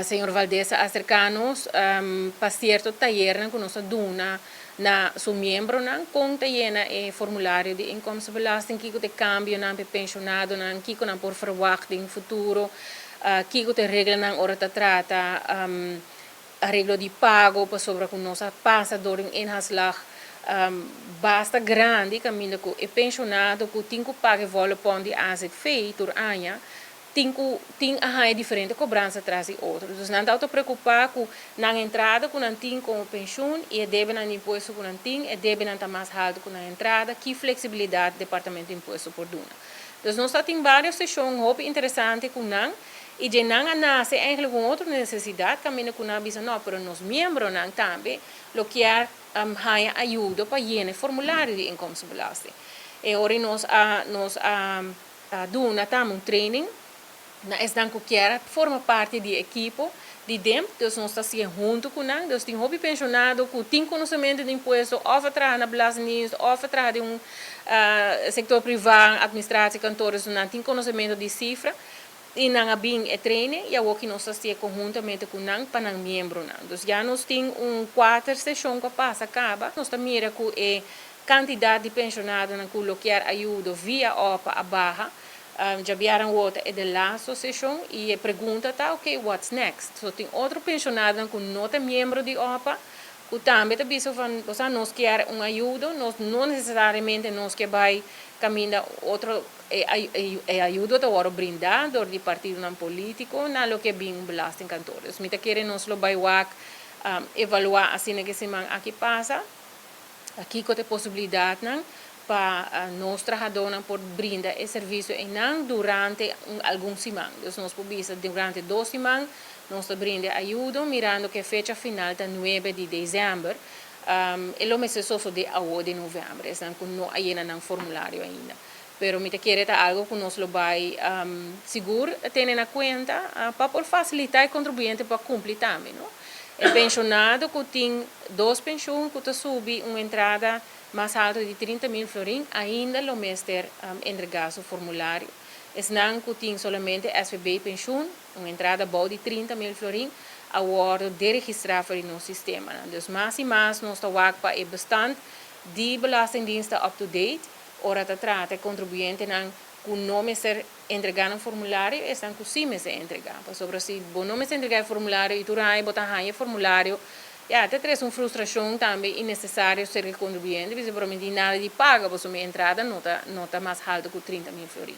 Senhor Valdez, acercarnos para cierto taller que nós duna na su membro nan conta yena formulário de inkomstenbelasting kiko te cambio nan pe pensionado nan kiko nan por verwachting futuro kiko te regla nan ora te trata arreglo di pago para sobre que nós passa door een inhaalslag basta grande caminho que é pensionado que tem que pagar vale pão de AZV por ano tem a diferente cobrança atrás de outro. Então, não está preocupar com na entrada com não tem como pensão e deve na imposto com não tem e deve não estar mais alto com na entrada que flexibilidade do departamento de imposto por duna. Então nós temos várias sessões muito interessantes com não e de não nasce eigenlijk com outra necessidade caminho com não bisa não, mas nós membros não também lo que é ajuda para o formulário de inkomstenbelasting. E agora nós duna tam training na dan que forma parte de equipo de DEM, então nós estamos junto com nós, então tem hobby pensionado que tem conhecimento de imposto, ou atrás na Belastingdienst, ou atrás de setor privado, administração, cantores, não tem conhecimento de cifra, e não há bem treino, e agora que nós estamos conjuntamente com nós para os membros. Então já nós temos 4 sessões que passa acaba, nós estamos mirando que a quantidade de pensionados que colocar ajuda via OPA a barra, já vieram outra é de last sessão e pergunta tá ok what's next so tem outro pensionado que não é membro de OPA que também está visto van nós quer ajuda nós não necessariamente nós que vai caminhar outro ajuda de hora brindar do partido não político na lo que bem belasting cantores mita querem nós lo vai evaluar assim que se man aqui passa aqui com a possibilidade não para nós trabalhadores por brindar esse serviço e não durante algumas semanas. Então, nós podemos durante 2 semanas, nós brindamos ajuda, mirando que a fecha final está 9 de dezembro, e o mês só de agora de novembro, então não há um formulário ainda. Pero me quer algo que nós vai seguro ter na conta para por facilitar o contribuinte para cumprir também, não? É pensionado que tem 2 pensões que sobe uma entrada mais alta de 30.000 florins, ainda lo mestre entregar o formulário. Não que tem somente SVB pensão, uma entrada boa de 30.000 florins, a hora de registrar para o nosso sistema. Então, mais e mais, nós estamos para o bastante de belastingdiensten up-to-date, ora te trata contribuinte que não me ser entregar um formulário, estão que sim me ser entregar. Sobre se não me ser entregar o formulário e tu vai botar o formulário, até traz uma frustração também innecessária ser o contribuinte, porque provavelmente nada de paga, porque a minha entrada não está mais alta que 30.000 florins.